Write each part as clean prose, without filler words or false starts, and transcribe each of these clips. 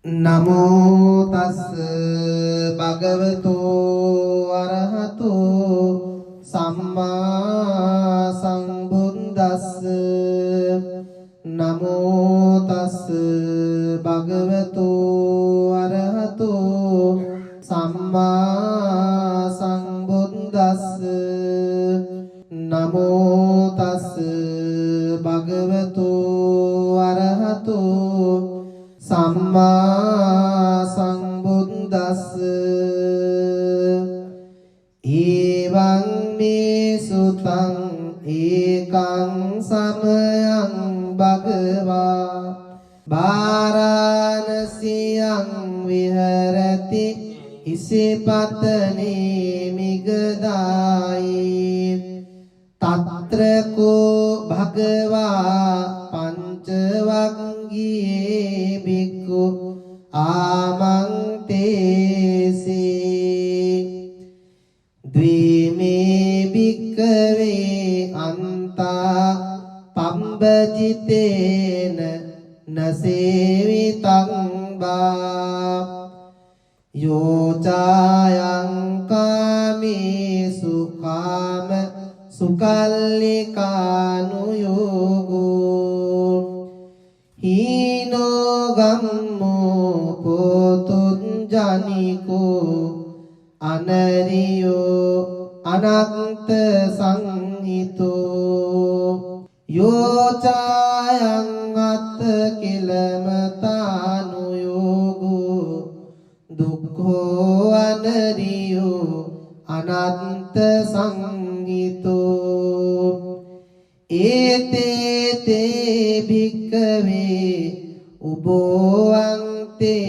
නමෝ තස් භගවතෝ අරහතෝ සම්මා සම්බුද්දස්ස නමෝ තස් භගවතෝ අරහතෝ සම්මා සම්බුද්දස්ස නමෝ තස් භගවතෝ අරහතෝ සම්මා සම්බුද්දස්ස ඊවං මේ සුතං ඒකං සමයං භගවා වාරාණසියං විහෙරති ඉසිපතනේ මිගදායි තත්‍ර කෝ භගවා පංචවග්ගියේ බික්ඛු ආමන්තේසි ද්විමේ බික්ඛවේ අන්තා පම්බජිතේන නසේවිතං බා යෝචායං කාමේසු කාම සුකල්ලිකානුයෝගෝ හීනෝ ගම්මෝ පොතුන් ජනිකෝ අනරියෝ අනන්ත සංහිතෝ යෝචායං අත්ත කිලමතානුයෝගෝ දුක්ඛෝ අනරියෝ අනන්ත සංහිතෝ ඒතේ භික්ඛවේ උභෝවන්තේ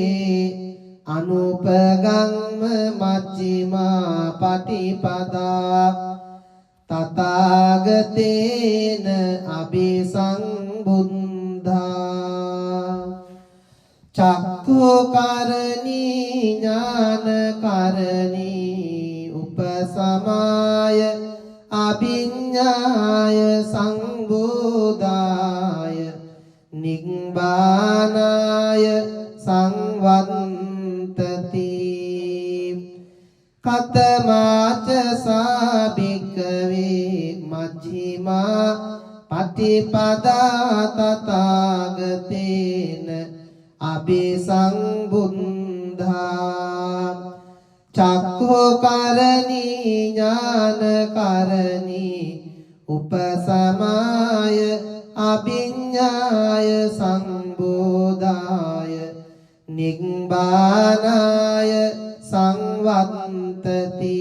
අනුපගම්ම මජ්ක්‍ධිමා පටිපදා තථාගතේන අபிසම්බුද්ධා චක්ඛුකරණී ඥානකරණී උපසමාය අභිඤ්ඤාය සංබෝධාය නිබ්බානාය සංවත්තති කතමාච සාභික්ඛවේ මජ්ක්‍ධිමා පටිපදා තථාගතේන අபிසම්බුද්ධා චක්ඛුකරණී ඥානකරණී උපසමාය අභිඤ්ඤාය සංබෝධාය නිබ්බානාය සංවත්තති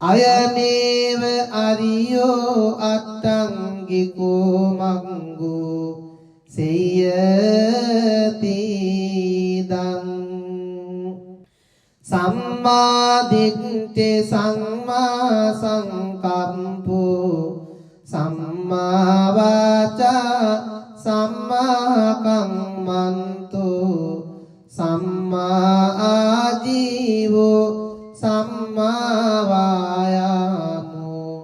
අයමේව අරියෝ අට්ඨංගිකෝ මග්ගෝ සේයති දං සම්මා දිට්ඨි සම්මා සංකම්පෝ සම්මා වාචා සම්මා කම්මන්තෝ සම්මා ආජීවෝ සම්මා වායාමෝ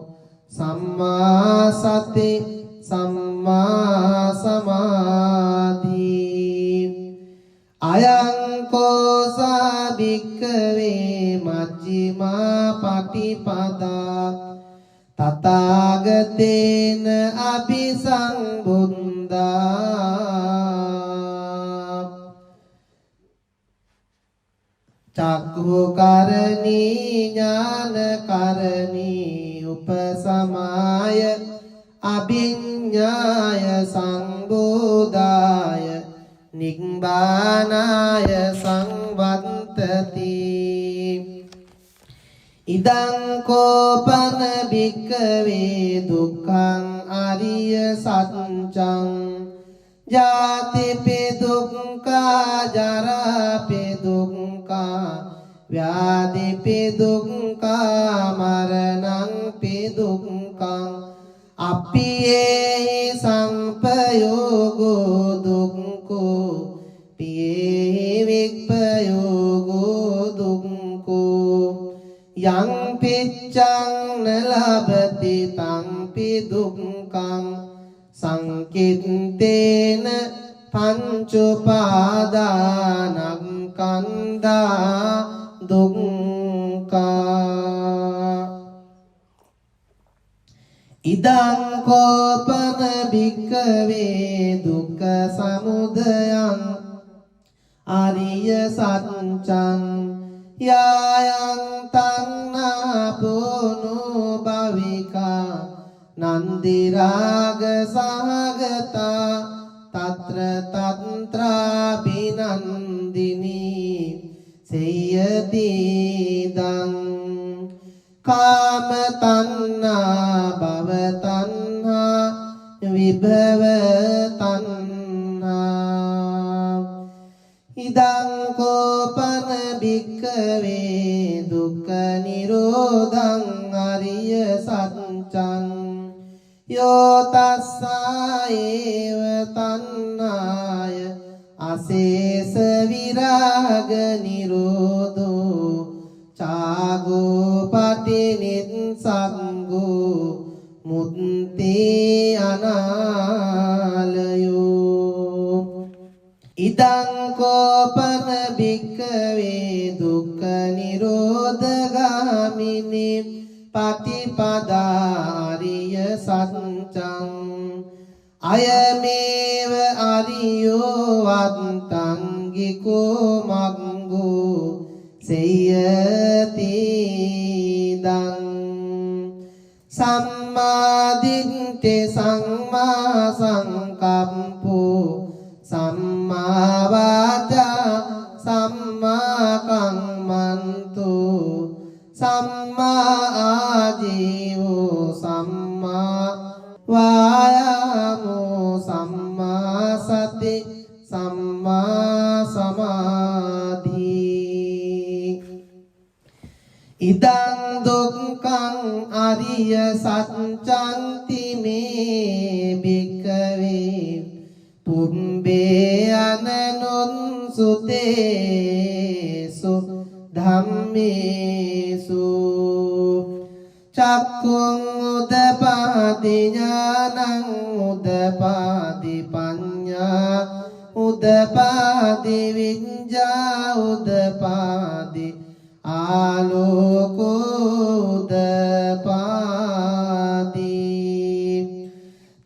සම්මා සති සම්මා සමාධි අයං කෝසා භික්ඛවේ මජ්ක්‍ධිමා පටිපදා තථාගතේන අபிසම්බුද්ධා චක්ඛුකරණී ඥානකරණී උපසමාය අභිඤ්ඤාය සංබෝධාය නිබ්බානාය සංවත්තති ඉදං කෝපන භික්ඛවේ දුක්ඛං අරිය සත්‍යං ජාතිපි දුක්ඛා ජරාපි දුක්ඛා ව්‍යාධිපි දුක්ඛා මරණංපි දුක්ඛං අප්පියේ සංපයෝගෝ දුක්ඛෝ පියේ වික්ඛයෝගෝ දුක්ඛෝ යං පිච්ඡං නලබති තං පි දුක්ඛං සංකිත්තේන pancupadanakkanda dukkha idang kopana bhikkave dukkha samudayang ariya saccang yayang tanna puno bhavika nandiraga sahagata tatra tantra binandini seyati dang kama tanna bhava tanha vibhava tanha idang kopana bhikkave dukkha nirodhang ariya saccang yo tassa eva tannaya asesa viraga nirodho cago patinitsaggo mutti analayo idang kopana bhikkave dukkha nirodhagamini patipada ariya saccang ayameva ariyo vattangiko maggo seyati dang samma ditte samma sankappo samma vaca samma kammantu samma ajivo samma vayamo samma sati samma samadhi idang dukkhaṃ ariya sacchanti me bhikkave pumbe ananunsutesu dhammesu cakkung udapati ඥානං udapati paññā udapati viññā udapati ආලෝකෝ udapati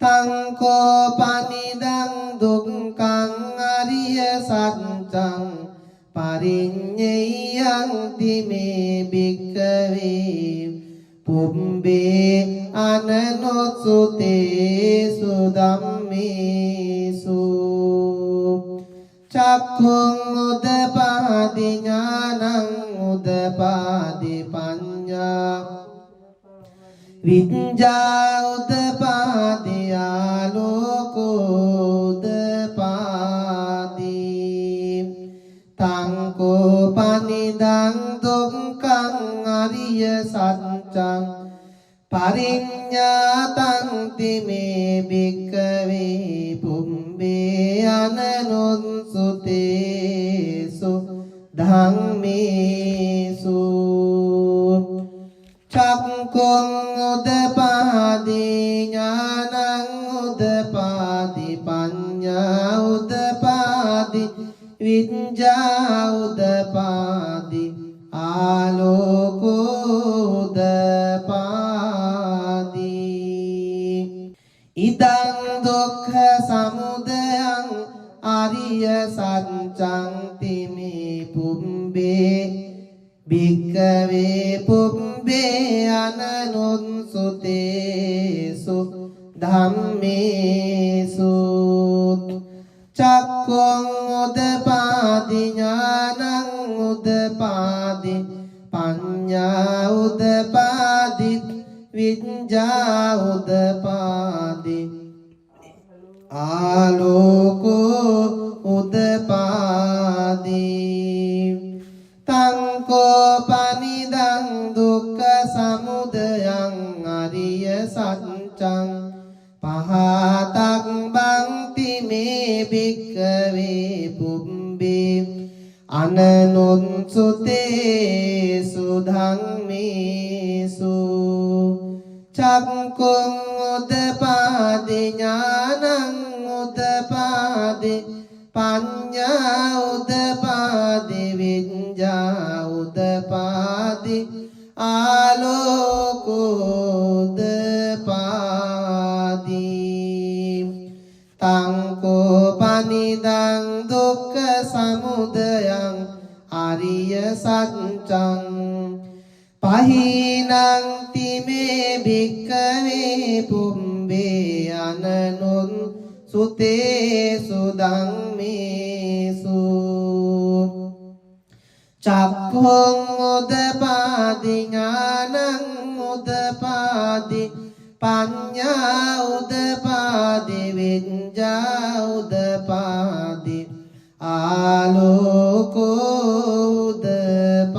tang kopanidaṃ dukkhaṃ ariya saccang pariññeyanti me bhikkave pumbe ananutsutesu dhammesu cakkung udapati ඥානං udapati paññā viññā udapati ආලෝකෝ udapati tang kopanidaṃ dukkhaṃ ariya saccang pariññātaṃ me bhikkave pumbe ananutsutesu dhammesu cakkung udapati ඥානං udapati paññā udapati viññā udapati ආලෝකෝ udapati idang dukkha samudayang ariya saccang me pumbe bhikkave pumbe ananunsutesu dhammesu cakkung udapati ඥානං udapati paññā udapati viññā udapati ආලෝකෝ udapati tang kopanidaṃ dukkha samudayang ariya saccang pahatak bhakti me bhikkave pumbe ananunsutesu dhammesu cakkung udapati ඥානං udapati පඤ්ඤා උදපාදි විඤ්ඤා උදපාදි ආලෝකෝදපාදි තංකෝ පනිදං දුක්ඛ සමුදයං අරිය සත්‍යං පහිනං තිමේ භික්ඛවේ පුම්බේ අනනුන් සුතේසු ධම්මේසු චක්ඛුං උදපාදි ඥානං උදපාදි පඤ්ඤා උදපාදි විඤ්ඤා උදපාදි ආලෝකෝ උදපාදි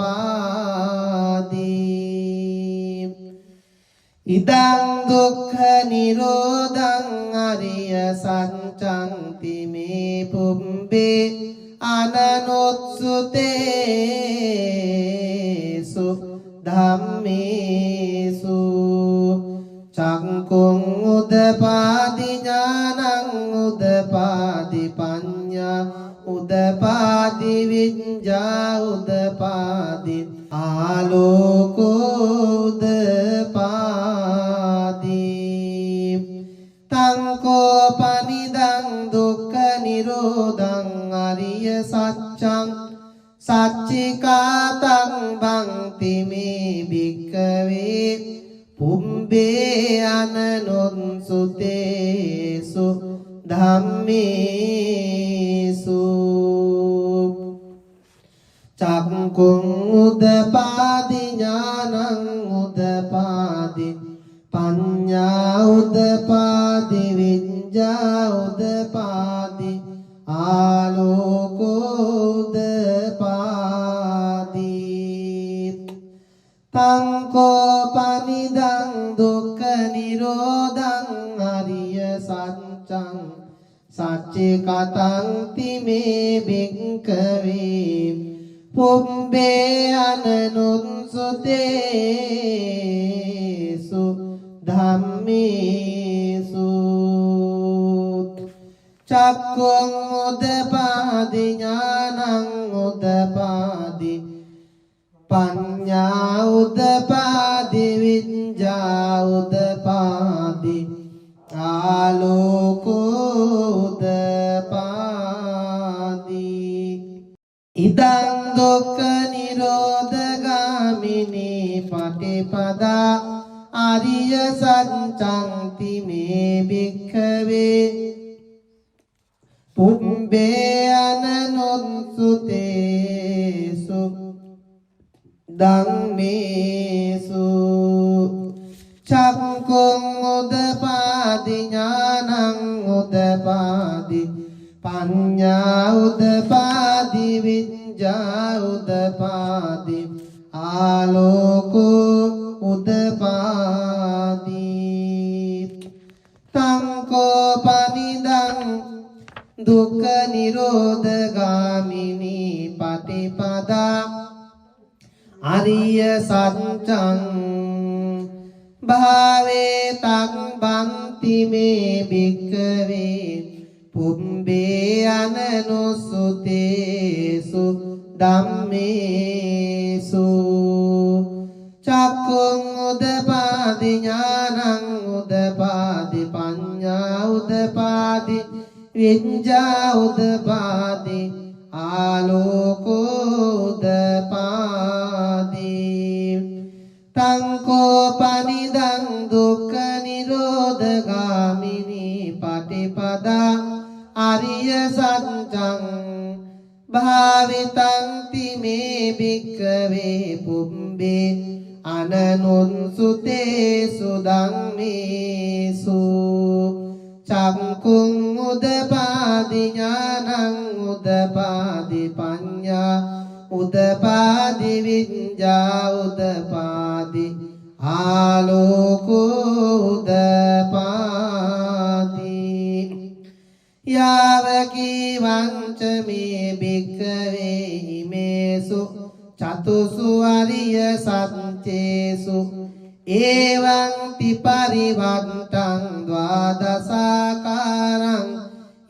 ඉදං දුක්ඛ නිරෝධං අරිය සත්‍යං තිමේ පුම්බේ අනනුත්සුතේසු ධම්මේසු චක්ඛුං උදපාදි ඥානං උදපාදි පඤ්ඤා උදපාදි විඤ්ඤා උදපාදි ආලෝකෝ උදපාදි තංකෝ පනිදං දුක්ඛ නිරෝධං අරිය සත්‍යං සච්චිකාතං බන්ති මේ භික්ඛවේ පුම්බේ අනනුත්සුතේසු ධම්මේසු චක්ඛුං උදපාදි ඥානං උදපාදි පඤ්ඤා උදපාදි විඤ්ඤා උදපාදි ආලෝකෝ උදපාදි තංකෝ පනිදං දුක්ඛ නිරෝධං අරිය සත්‍යං සච්චිකතං තිමේ භික්ඛවේ පුම්බේ අනනුත්සුතේසු ධම්මේසු චක්ඛුං උදපාදි ඥානං උදපාදි පඤ්ඤා උදපාදි විඤ්ඤා උදපාදි ආලෝකෝ උදපාදි ඉදං දුක්ඛ නිරෝධගාමිනී පටිපදා ආරිය සත්‍යං තිමේ භික්ඛවේ පුම්බේ අනනුත්සුතේසු ධම්මේසු චක්ඛුං උදපාදි ඥානං උදපාදි පඤ්ඤා උදපාදි විඤ්ඤා උදපාදි ආලෝකෝ උදපාදි තංකෝ පනිදං දුක්ඛ නිරෝධගාමිනී පටිපදා ආරිය සත්‍යං භාවේ තං බන්ති මේ භික්ඛවේ පුම්බේ අනනුසුතේසු ධම්මේසු චක්ඛුං උදපාදි ඥානං උදපාදි පඤ්ඤා උදපාදි විඤ්ඤා උදපාදි ආලෝකෝ උදපාදි තංකෝ පනිදං දුක්ඛ නිරෝධගාමිනී පටිපදා ආරිය සත්‍යං භාවිතං තිමේ භික්ඛවේ පුම්බේ අනනුත්සුතේසු ධම්මේසු චක්ඛුං උදපාදි ඥානං උදපාදි පඤ්ඤා උදපාදි විඤ්ඤා උදපාදි ආලෝකෝ උදපාදි යාවකී වංචමේ භික්ඛවේ හිමේසු චතුසු අරිය සත්‍යේසු එවං පිපරිවත්තං ද්වාදසාකාරං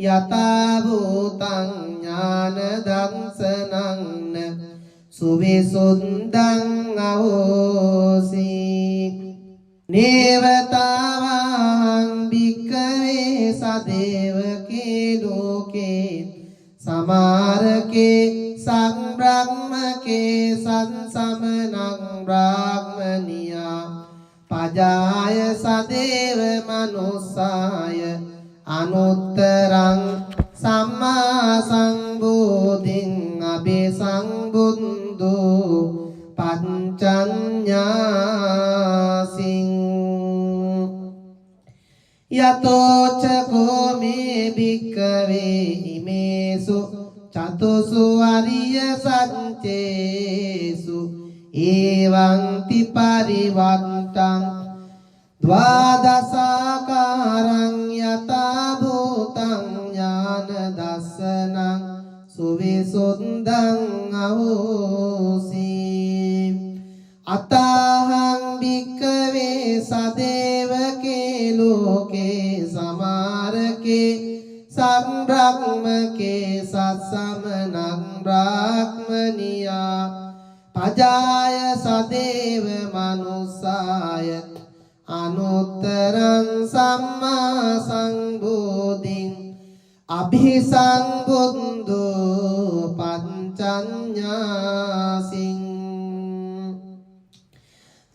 යතා භූතං ඥාන දංසනං සුවිසුද්ධං අහෝසි නේවතාවං භික්ඛවේ සදේවකේ ලෝකේ සමාරකේ සංබ්‍රහ්මකේ සංසමනං බ්‍රාහ්මනියා පජාය සදේව මනුස්සාය අනුත්තරං සම්මා සම්බුද්ධින් අபிසංබුද්ධෝ පංචඤ්ඤාසින් යතෝ චකෝ මේ භික්ඛවේ හිමේසු චතුසු අරිය සත්‍යේසු එවං තිපරිවත්තං ද්වාදසාකාරං යතා භූතං ඥාන දස්සනං සුවිසුද්ධං අහෝසි අතහං භික්ඛවේ සදේවකේ ලෝකේ සමාරකේ සංබ්‍රහ්මකේ සත්සමනං බ්‍රාහ්මනියා පජාය සදේව මනුස්සාය අනුත්තරං සම්මා සම්බුද්ධින් අபிසංබුද්ධෝ පංචඤ්ඤාසින්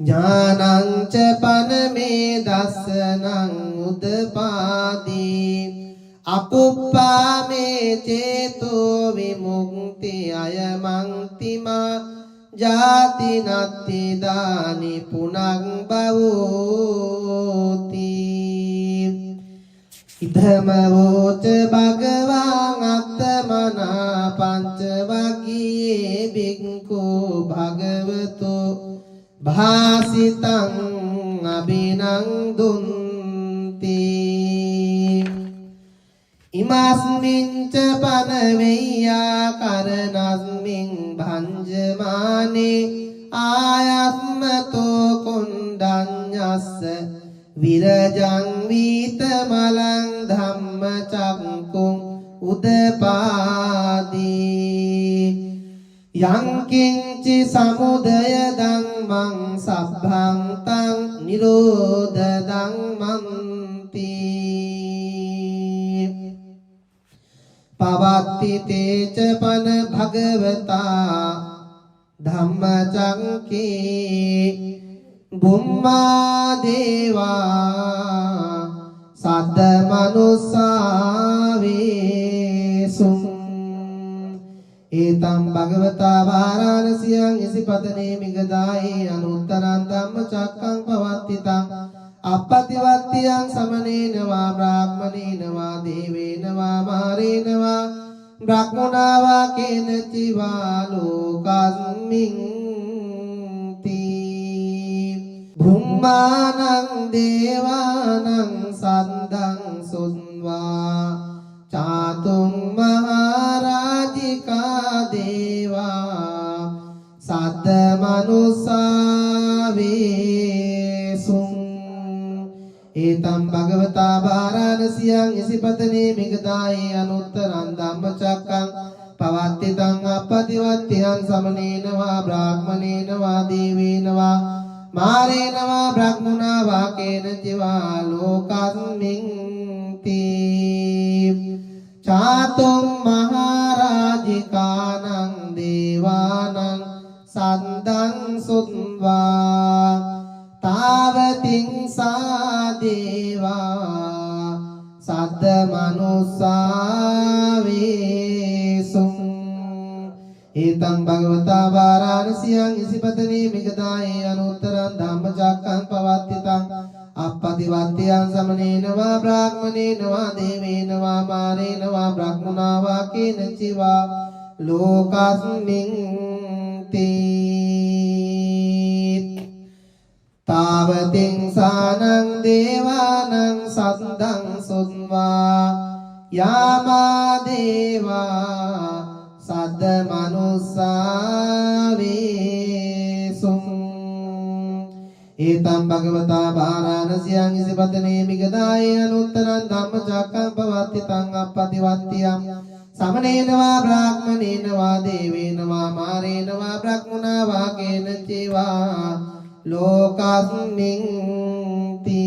ඥානං ච පනමේ දස්සනං උදපාදී අකුප්පාමේ චේතෝ විමුක්ති අයමන්තිමා ජාති නත්ති දානි පුනං භවෝති ඉදම වෝච භගවාන් අත්තමනා පංච වග්ගයේ බික්ඛු භගවතෝ භාසිතං අබිනන්දුන්ති ඉමස්මින් ච පනවෙය්‍යා කරනස්මින් භංජමානේ ආයස්මතෝ කුණ්ඩඤ්ඤස්ස විරජං වීතමලං ධම්මචක්කුං උදපාදී යං කිංචි සමුදය ධම්මං සබ්බං තං නිරෝධ ධම්මන්ති පවත්ති තේච පන භගවතා ධම්මචක්කේ බුම්මා දේවා සද්ද මනුස්සාවේසුං ඒතම් භගවතා වාරාණසියං ඉසිපතනේ මිගදායේ අනුත්තරං ධම්මචක්කං පවත්තිතං අප්පතිවත්තියං සමනේන වා බ්‍රාහ්මනේන වා දේවේන වා මාරේන වා බ්‍රහ්මනා වා කේනචිවා ලෝකස්මින් බුම්මානං දේවානං සද්දං සුන්වා චාතුම් මහරජිකා දේවා සද්ද මනුස්සාවේසුං ඒතම් භගවතා වාරාණසියං ඉසිපතනේ මිගදායේ අනුත්තරං ධම්මචක්කං පවත්තිතං අප්පතිවත්තියං සමනේන වා බ්‍රාහ්මනේන වා දේවේන වා මාරේන වා බ්‍රහ්මනා වා කේනචිවා ලෝකස්මින් තී චාතුම් මහරජිකානං දේවානං සද්දං සුත්වා තාවතින් සා දේවා සද්ද මනුස්සාවේසුං ඒතං භගවතා වාරාණසියං ඉසිපතනේ මිගදායේ අනුත්තරං ධම්මචක්කං පවත්තිතං අප්පතිවත්තියං සමනේන වා බ්‍රාහ්මනේන වා දේවේන වා මාරේන වා බ්‍රහ්මනා වා කේනචිවා ලෝකස්මින් තී තාවතින් සානං දේවානං සද්දං සුන්වා යාමා දේවා සද්ද මනුස්සාවේසුං ඒතං Etam bhagavata bharanasiyang isipatane migadaya anuttanam dhammacakkham pavattitang appativattiyam samanena va brahmanena va devena va marena va brahmana va kena civa lokasmin ti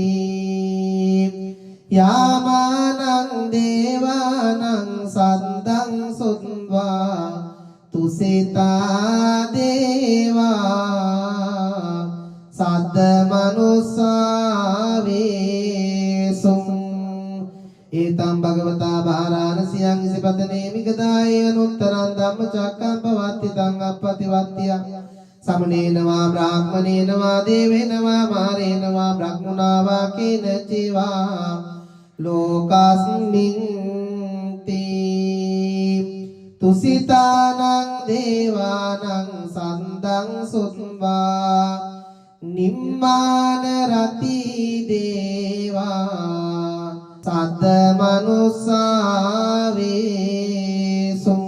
yamanang devanang saddang sutva tusita deva saddha manussa vesum etam bhagavata bharanasiyang isipatane migadaya anuttanam dhammacakkham pavattitang appativattiyam samanena va brahmanena va devena va marena va brahmana va kena civa lokasmin ti tusitanang devanang sandang sutva nimmana rati deva saddha manussa vesum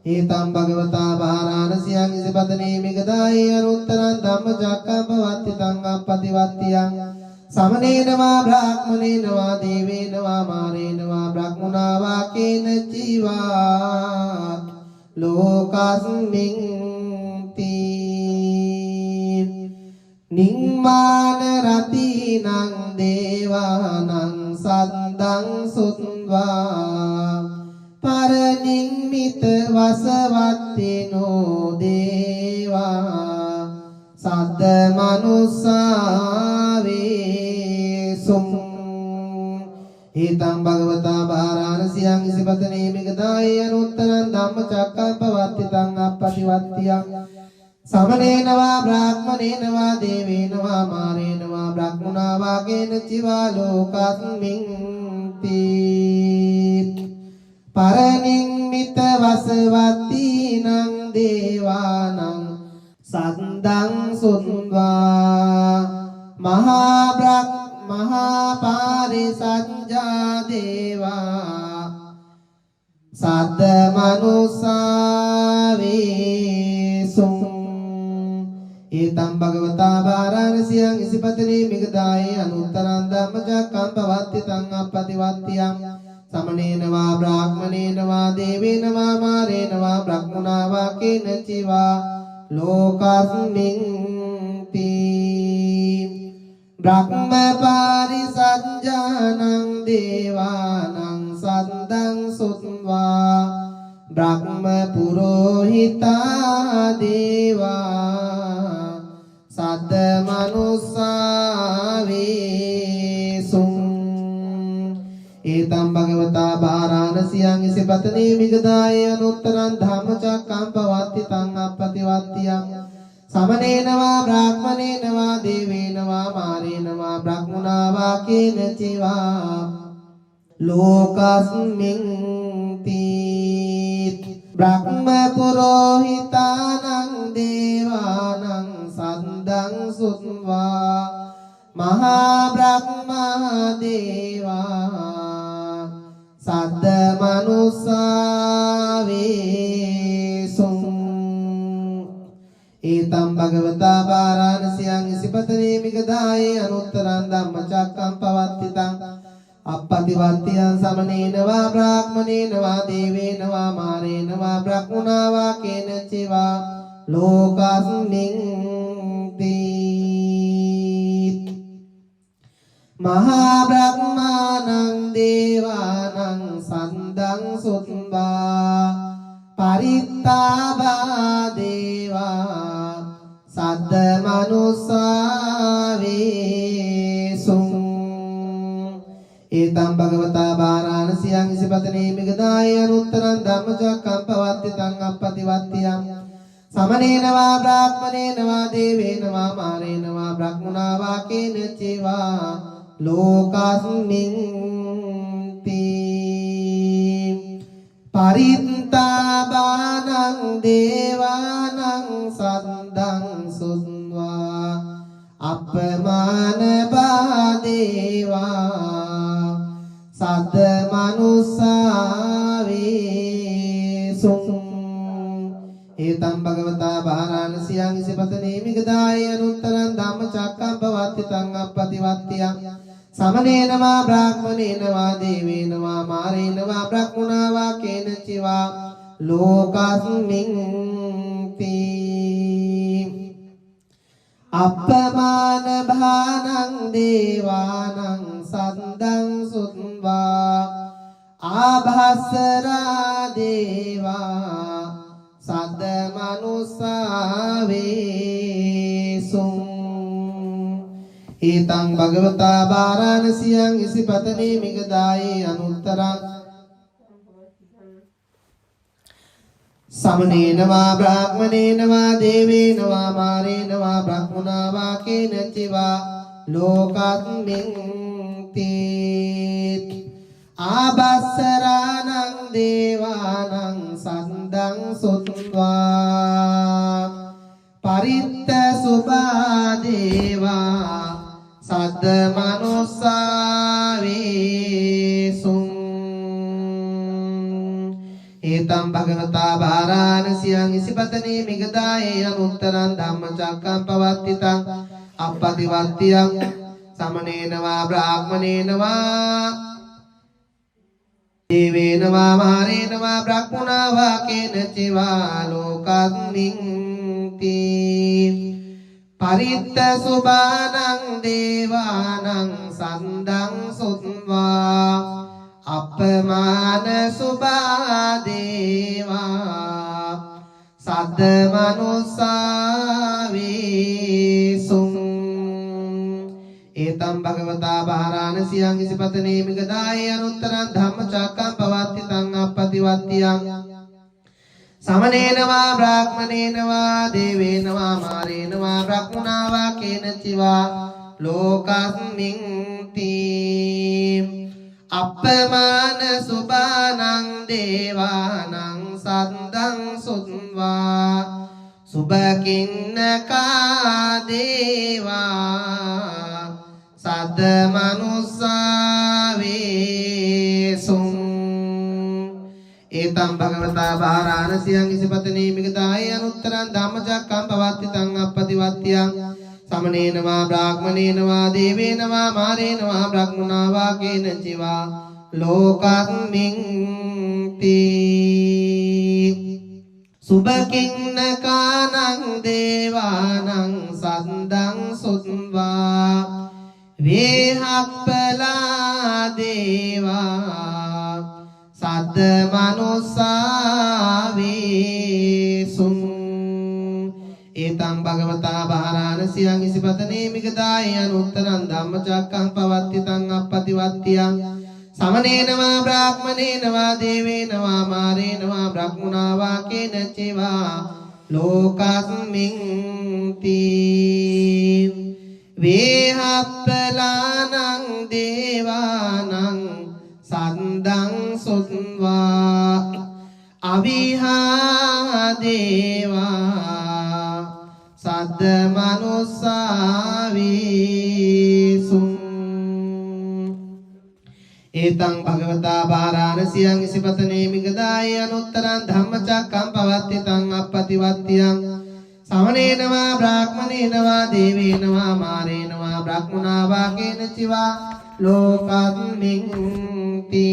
etam bhagavata bharanasiyang isipatane migadaya anuttanam dhammacakkham pavattitang appativattiyam samanena va brahmanena va devena va marena va brahmana va kena civa lokasmin ti nimmana ratinang devanang saddang sutva paranimita vasavatino deva saddha manussa vesum etam bhagavata bharanasiyang isipatane migadaya anuttanam dhammacakkham pavattitang appativattiyam samanena va brahmanena va devena va marena va brahmana va kena civa lokasmin ti paranimita vasavattinang devanang saddang sutva mahaparisajja deva saddha manussa vesum etam bhagavata bharanasiyang isipatane migadaya anuttanam dhammacakkham pavattitang appativattiyam samanena va brahmanena va devena va marena va brahmana va kena civa lokasmin ti brahma parisajjanang devanang saddang sutva brahma purohita deva saddha manussa vesum etam bhagavata bharanasiyang isipatane migadaya anuttanam dhammacakkham pavattitang appativattiyam samanena va brahmanena va devena va marena va brahmana va kena civa lokasmin ti brahma purohitanang devanang saddang sutva mahabrahma deva saddha manussa vesum etam bhagavata bharanasiyang isipatane migadaya anuttanam dhammacakkham pavattitang appativattiyam samanena va brahmanena va devena va marena va brahmana va kena civa lokasmin ti mahabrahmanang devanang saddang sutva parittaba deva saddha manussa vesum etam bhagavata bharanasiyang isipatane migadaya anuttanam dhammacakkham pavattitang appativattiyam samanena va brahmanena va devena va marena va brahmana va kena civa lokasmin ti parintabanang devanang saddang sutva appamana badeva saddha manussa vesum एतं भगवता वाराणस्यां इसिपतने मिगदाय अनुत्तरं धम्मचक्कं पवत्तितं अपतिवत्त्य समनेन वा ब्राह्मणेन वा देवेन वा मारेण वा ब्रह्मणा वा केनचित् वा लोकस्मिन् ते අප්පමාන භානං දේවානං සද්දං සුත්වා ආභස්සරා දේවා සද්ද මනුස්සා වේසුං ඊතං භගවතා වාරාණසියං ඉසිපතනේ මිගදායේ අනුත්තරං समनेन वा ब्राह्मणेन वा देवेन वा मारेण वा ब्रह्मणा वा केनचित् वा लोकस्मिन् ते आभस्सराणं देवानां सन्दं सुत्वा परित्त सुभा देवा सद्द मनुस्सा वेसुं एतं भगवता वाराणस्यां इसिपतने मिगदाये अनुत्तरं धम्मचक्कं पवत्तितं अपतिवत्त्यं समनेन वा ब्राह्मणेन वा देवेन वा मारेण वा ब्रह्मणा वा केनचित् वा लोकस्मिन् ते परित्त सुबानं देवानं सन्दं सुत्वा අපමාන සුභා දේවා සද්ද මනුස්සා වේසුං ඒතම් භගවතා වාරාණසියං ඉසිපතනේ මිගදායේ අනුත්තරං ධම්මචක්කං පවත්තිතං අප්පතිවත්තියං समनेन वा ब्राह्मणेन वा देवेन वा मारेण वा ब्रह्मणा वा केनचित् वा लोकस्मिन् ते අප්පමාන සුභානං දේවානං සද්දං සුත්වා සුභකින්නකා දේවා සද්ද මනුස්සා වේසුං ඒතම් භගවතා වාරාණසියං ඉසිපතනේ මිගදායේ අනුත්තරං ධම්මචක්කං පවත්තිතං අප්පතිවත්තියං समनेन वा ब्राह्मणेन वा देवेन वा मारेण वा ब्रह्मणा वा केनचित् वा लोकस्मिन् ते सुभकिन्नकानं देवानं सन्दं सुत्वा वेहप्पला देवा सद्द मनुस्सा वेसुं ඒතං භගවතා වාරාණසියං ඉසිපතනේ මිගදායේ අනුත්තරං ධම්මචක්කං පවත්තිතං අප්පතිවත්තියං समनेन वा ब्राह्मणेन वा देवेन वा मारेण वा ब्रह्मणा वा केनचित् वा लोकस्मिन् ते वेहप्पलानं देवानं सन्दं सुत्वा अविहा देवा सद्द मनुस्सा वेसुं ඒතං භගවතා වාරාණසියං ඉසිපතනේ මිගදායේ අනුත්තරං ධම්මචක්කං පවත්තිතං අප්පතිවත්තියං समनेन वा ब्राह्मणेन वा देवेन वा मारेण वा ब्रह्मणा वा केनचित् वा लोकस्मिन् ते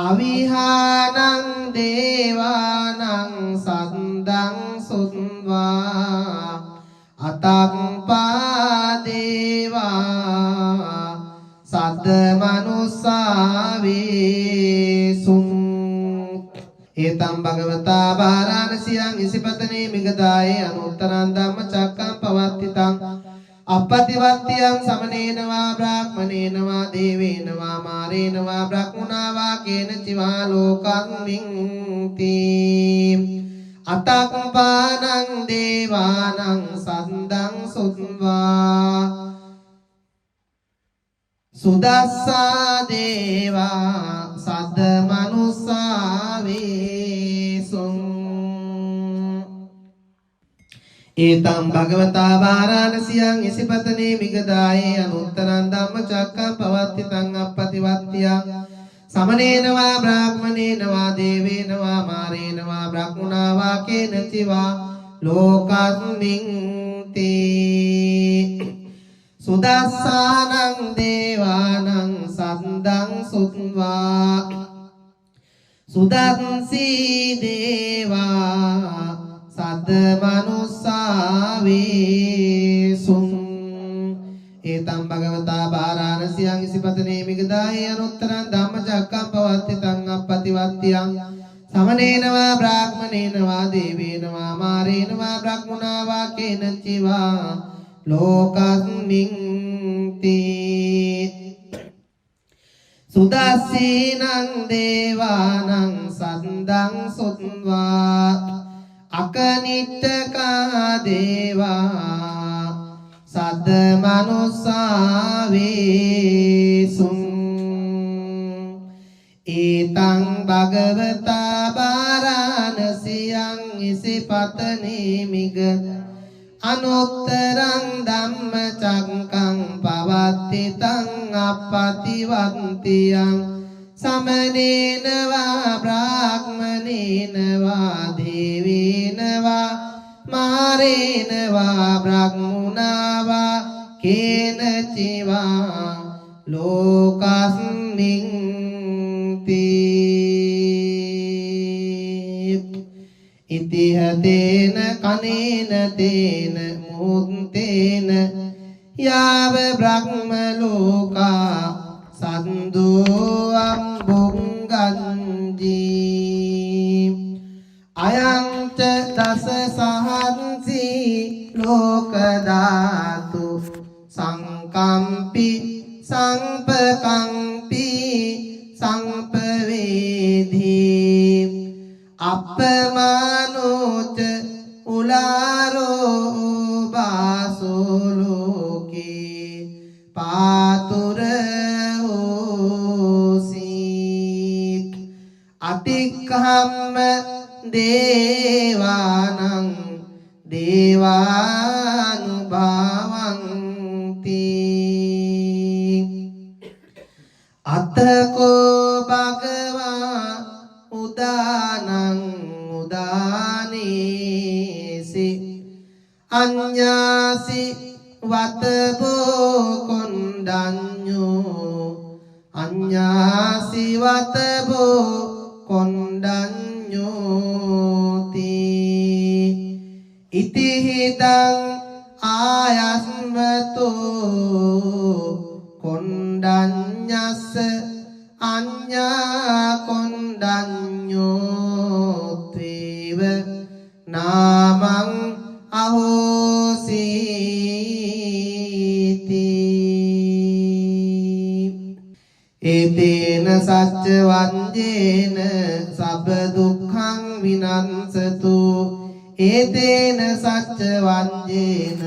अविहानं देवानं सन्दं सुत्वा අතක්පා දේවා සද්ද මනුස්සා වේසුං ඒතම් භගවතා වාරාණසියං ඉසිපතනේ මිගදායේ අනුත්තරං ධම්මචක්කං පවත්තිතං අප්පතිවත්තියං समनेन वा ब्राह्मणेन वा देवेन वा मारेण वा ब्रह्मणा वा केनचित् वा लोकस्मिन् ते අතක්පානං දේවානං සද්දං සුත්වා සුදස්සා දේවා සද්ද මනුස්සා වේසුං ඒතං භගවතා වාරාණසියං ඉසිපතනේ මිගදායේ අනුත්තරං ධම්මචක්කං පවත්තිතං අප්පතිවත්තියං समनेन वा ब्राह्मणेन वा देवेन वा मारेण वा බ්‍රහ්මනා වා කේන චිවා ලෝකස්මින් තේ සුදස්සානං දේවානං සද්දං සුත්වා සුදන්සී දේවා සද්ද මනුස්සාවේසුං ඒතම් භගවතා බාරාණසියං ඉසිපතනේ මිගදායේ අනුත්තරං ධම්මචක්කම් පවත්තිතං අප්පතිවත්තියං සමනේන වා බ්‍රාහ්මනේන වා දේවේන වා මාරේන වා බ්‍රහ්මනා වා කේන චිවා ලෝකස්මින් තේ සුදස්සීනං දේවානං සද්දං සුත්වා අකනිට්ඨකා දේවා සද්ද මනුස්සාවේසුං ඒතං භගවතා බාරාණසියං ඉසිපතනේ මිග අනුත්තරං ධම්මචක්කං පවත්තිතං අප්පතිවන්තියං සමනේන වා බ්‍රාහ්මනේන වා දේවේන වා මාරේන වා බ්‍රහ්මුණා වා කේන චිවා ලෝකස්මින් තේ ඉතිහතේන කනේන තේන මුත්තේන යාව බ්‍රහ්ම ලෝකා සන්දෝ අම්බුංගංජී අයං ච දස සහංසි ලෝක ධාතු සංකම්පි සංපකම්පි සංපවේදී අපමානෝච උලාරෝ බාසෝ ලෝකේ පාතුර හෝසි අතික්ඛම්ම දේවානං දේවානුභාවන්ති අතකෝ භගවා උදානං උදානේසි අඤ්ඤාසි වතබෝ කොණ්ඩඤ්ඤෝ අඤ්ඤාසි වතබෝ කොණ්ඩඤ්ඤෝති ඉතිහිතං ආයස්මතෝ කොණ්ඩඤ්ඤස්ස අඤ්ඤා කොණ්ඩඤ්ඤෝත්වේව නාමං අහෝසීති ඒතේන සච්ච වංජේන සබ්බ දුක්ඛං විනංසතු ඒතේන සච්ච වංජේන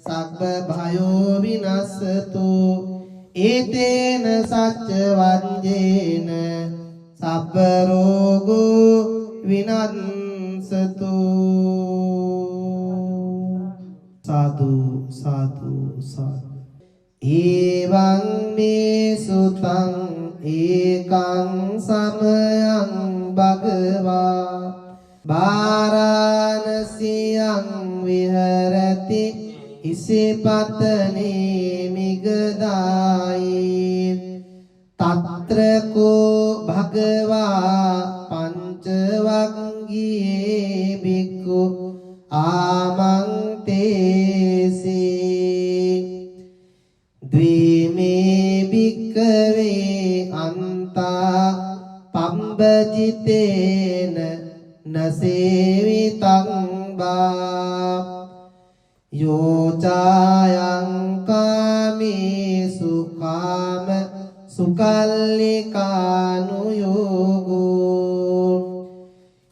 සබ්බ භයෝ විනස්සතු ඒතේන සච්ච වංජේන සබ්බ රෝගෝ විනංසතු සාදු සාදු සාදු එවං මේ සුතං ඒකං සමයං භගවා බාරාණසියං විහරති ඉසිපතනේ මිගදායේ තත්‍ර කෝ භගවා පංචවග්ගියේ බික්ඛු ආමන්තේසී ද්විමේ භික්ඛවේ අන්තා පම්බජිතේන නසේවිතං බා යෝචායං කාමේසු කාම සුකල්ලිකානුයෝගෝ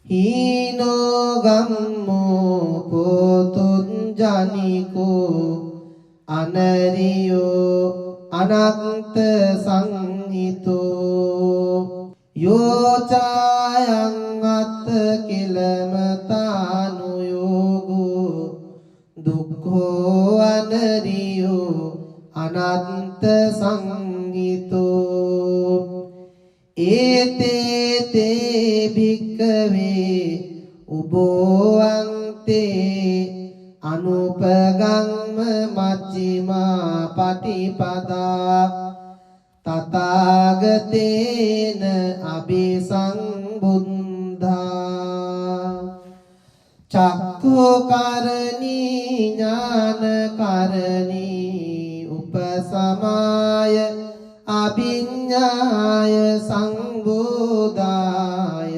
හීනෝ ගම්මෝ පොතුං ජනිකෝ අනරියෝ අනන්ත සංහිතෝ යෝචායං අත්ත කිලමතානුයෝගෝ දුක්ඛෝ අනරියෝ අනන්ත සංහිතෝ ඒතේ තේ භික්ඛවේ උබෝවන්තේ අනුපගම්ම මජ්ක්‍ධිමා පටිපදා තථාගතේන අபிසංබුද්ධා චක්ඛුකරණී ඥානකරණී උපසමාය අභිඤ්ඤාය සංබෝධාය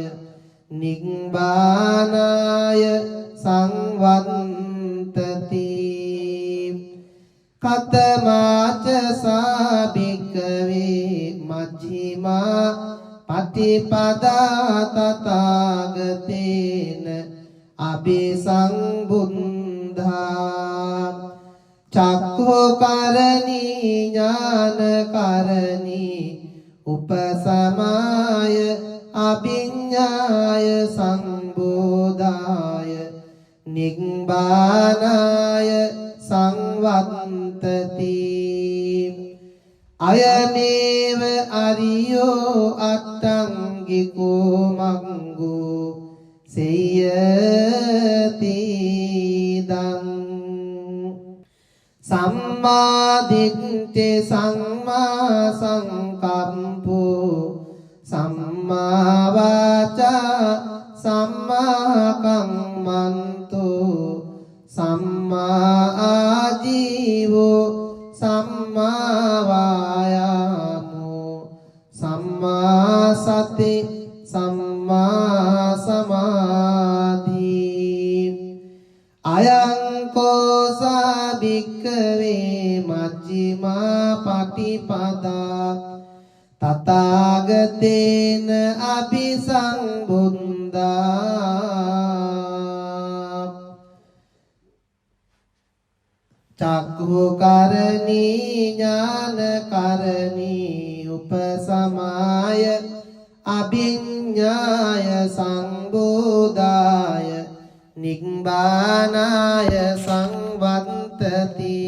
නිබ්බානාය සංවත්තති කතමාච සාභික්ඛවේ මජ්ක්‍ධිමා පටිපදා තථාගතේන අபிසංබුද්ධා චක්ඛුකරණී ඥානකරණී උපසමාය අභිඤ්ඤාය සංබෝධාය නිබ්බානාය සංවත්තති අයමේව අරියෝ අට්ඨංගිකෝ මග්ගෝ සේයති දං සම්මා දිට්ඨි සම්මා සංකප්පෝ සම්මා වාචා සම්මා කම්මන්තෝ සම්මා ආජීවෝ සම්මා වායාමෝ සම්මා සති සම්මා සමාධි අයං කෝසා භික්ඛවේ මජ්ක්‍ධිමා පටිපදා තථාගතේන අபிසංබුද්ධා චක්ඛුකරණී ඥානකරණී උපසමාය අභිඤ්ඤාය සංබෝධාය නිබ්බානාය සංවත්තති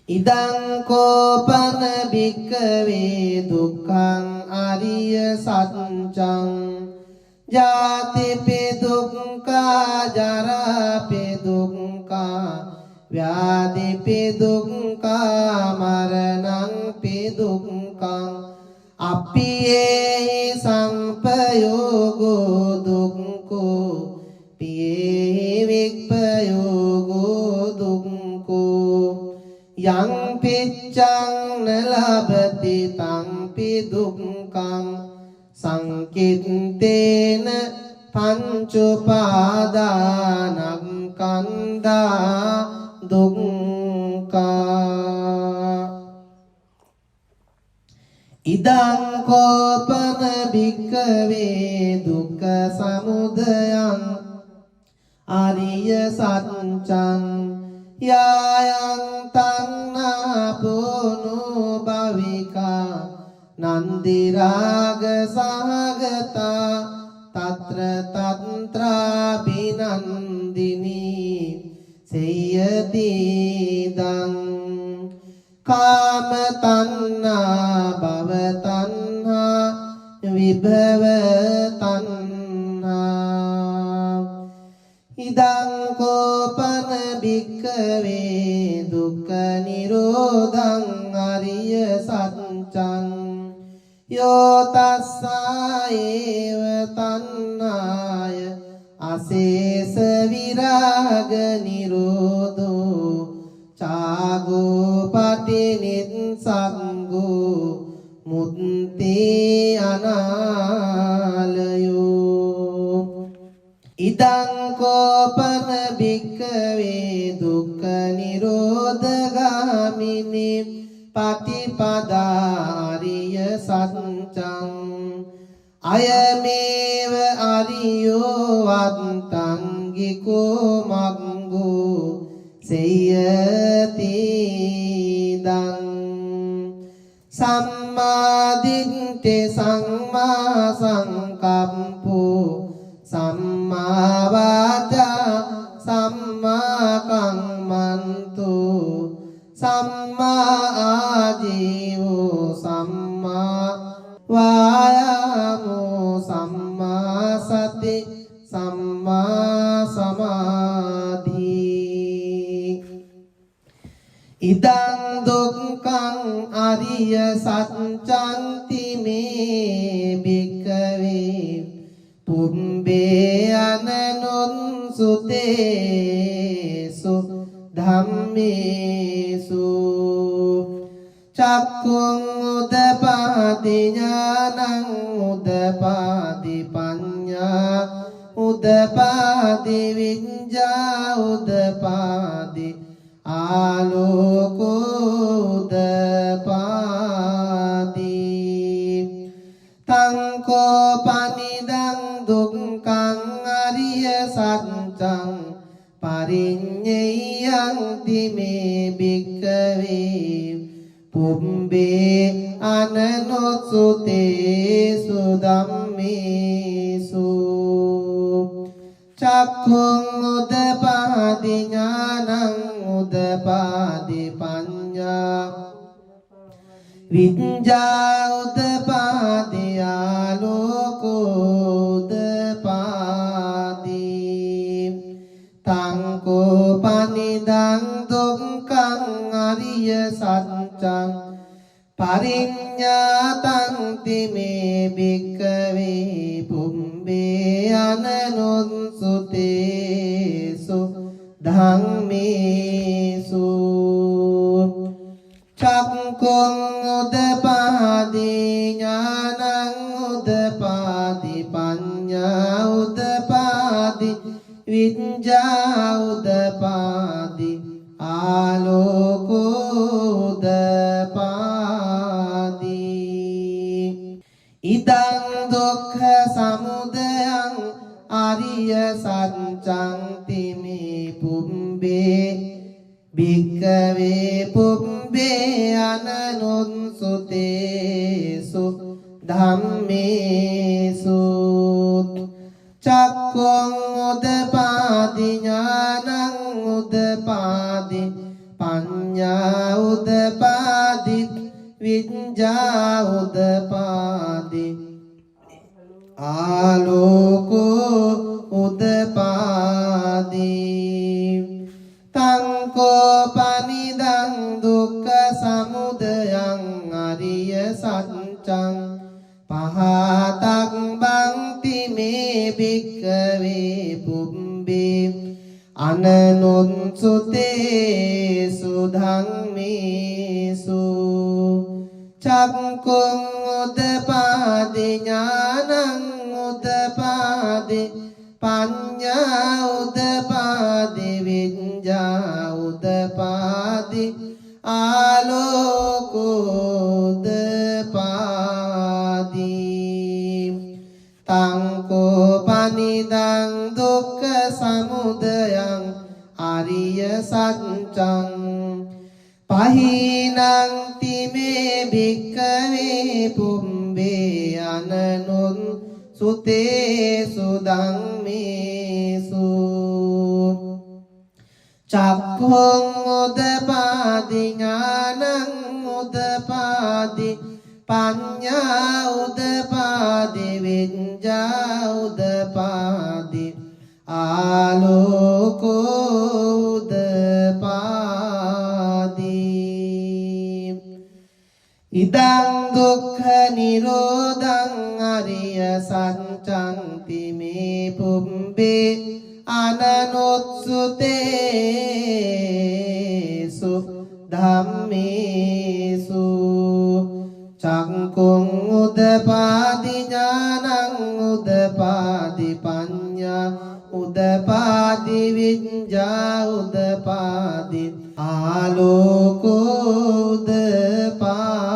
ඉදං කෝපන භික්ඛවේ දුක්ඛං අරිය සත්‍යං ජාතිපි දුක්ඛා ජරාපි දුක්ඛා ව්‍යාධිපි දුක්ඛා මරණංපි දුක්ඛං අප්පියේහි සංපයෝගෝ දුක්ඛෝ පියේහි විප්පයෝගෝ දුක්ඛෝ යං පිච්ඡං නලබති තංපි දුක්ඛං සංකිට්ඨේන පංච උපාදානස්කන්ධා දුක්ඛා ඉදං කෝපන භික්ඛවේ දුක්ඛ සමුදයං ආරිය සත්‍යං යායං තණ්හා පුනෝ භවිකා නන්දි රාග සහගතා తత్ర తత్రా බිනන්දිනී සේයති දං කාම තණ්හා භව තණ්හා විභව තණ්හා ඉදං කෝපන භික්ඛවේ දුක්ඛ නිරෝධං අරිය සත්‍යං යෝ තස්සායේව තණ්හාය අශේෂ විරාග නිරෝධෝ චාගෝ පටිනිස්සග්ගෝ මුත්ති අනාලයෝ ඉදං කෝපන භික්ඛවේ දුක්ඛ නිරෝධගාමිනී පටිපදාරිය සත්‍යං අයමේව අරියෝ අත්තංගිකෝ මග්ගෝ සේයති දං සම්මා දිට්ඨි සම්මා සංකප්පෝ සම්මා වාචා සම්මා කම්මන්තෝ සම්මා ආජීවෝ සම්මා වායාමෝ සම්මා සති සති සම්මා සමාධි ඉදං දුක්ඛං අරිය සත්‍යං මේ භික්ඛවේ පුම්බේ අනනුන් සුතේසු ධම්මේසු චක්ඛුං උදපාදි ඥානං උදපාදි පඤ්ඤා උදපාදි විඤ්ඤා උදපාදි ආලෝකෝ උදපාදි තං කෝ පනිදං දුක්ඛං අරිය සත්‍යං පරිඤ්ඤයං තිමේ භික්ඛවේ පුම්බේ අනනොසුතේසු ධම්මේසු චක්ඛුං උදපාදි ඥානං උදපාදි පඤ්ඤා විඤ්ඤා උදපාදි ආලෝකෝ උදපාදි තං කෝ පනිදං දුක්ඛං අරිය සත්‍යං පරිඤ්ඤාතං තිමේ භික්ඛවේ පුම්බේ අනනුස්සුතේසු ධම්මේසු චක්ඛුං උදපාදි ඥානං උදපාදි පඤ්ඤා උදපාදි විඤ්ඤා උදපාදි ආලෝකෝ උදපාදි ඉදං දුක්ඛ සමුදයං අරිය සත්‍යං තිමේ පුම්බේ භික්ඛවේ පුම්බේ අනනුස්සුතේසු ධම්මේසු චක්ඛුං උදපාදි ඥානං උදපාදි පඤ්ඤා උදපාදි විඤ්ඤා උදපාදි ආලෝකෝ උදපාදි තං කෝ පනිදං දුක්ඛ සමුදයං අරිය සත්‍යං පහතං බන්ති මේ භික්ඛවේ පුම්බේ අනනුස්සුතේසු ධම්මේසු චක්ඛුං උදපාදි ඥානං උදපාදි පඤ්ඤා උදපාදි විඤ්ඤා උදපාදි ආලෝකෝ උදපාදි තං කෝ පනිදං දුක්ඛ සමුදයං අරිය සත්‍යං පහිනං තිමේ භික්ඛවේ පුම්බේ අනනුස්සුතේසු ධම්මේසු චක්ඛුං උදපාදි ඥානං උදපාදි පඤ්ඤා උදපාදි විඤ්ඤා උදපාදි ආලෝකෝ උදපාදි ඉදං දුක්ඛ නිරෝධං අරිය සත්‍යං තිමේ පුම්බේ අනනුස්සුතේසු ධම්මේසු චක්ඛුං උදපාදි ඥානං උදපාදි පඤ්ඤා උදපාදි විඤ්ඤා උදපාදි ආලෝකෝ උදපාදි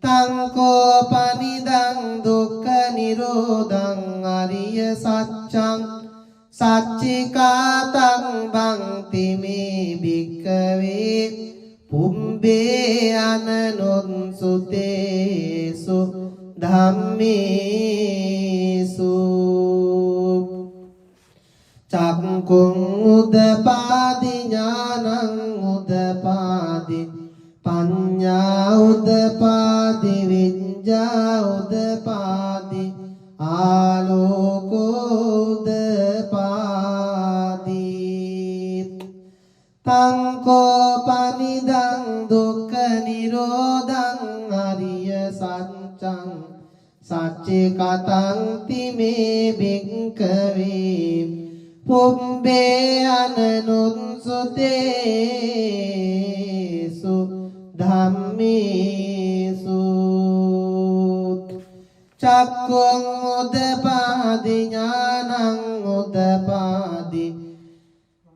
තං කෝ පනිදං දුක්ඛ නිරෝධං අරිය සත්‍යං සච්චිකාතං බන්ති මේ භික්ඛවේ පුම්බේ අනනුස්සුතේසු ධම්මේසු චක්ඛුං උදපාදි ඥානං උදපාදි පඤ්ඤා උදපාදි විඤ්ඤා උදපාදි ආලෝකෝදපාදී තංකෝ පනිදං දුක්ඛ නිරෝධං අරිය සත්‍යං සච්චේ කතං තිමේ භික්ඛවේ පුම්බේ අනනුත්සුතේසු ධම්මේසු චක්ඛුං උදපාදි ඥානං උදපාදි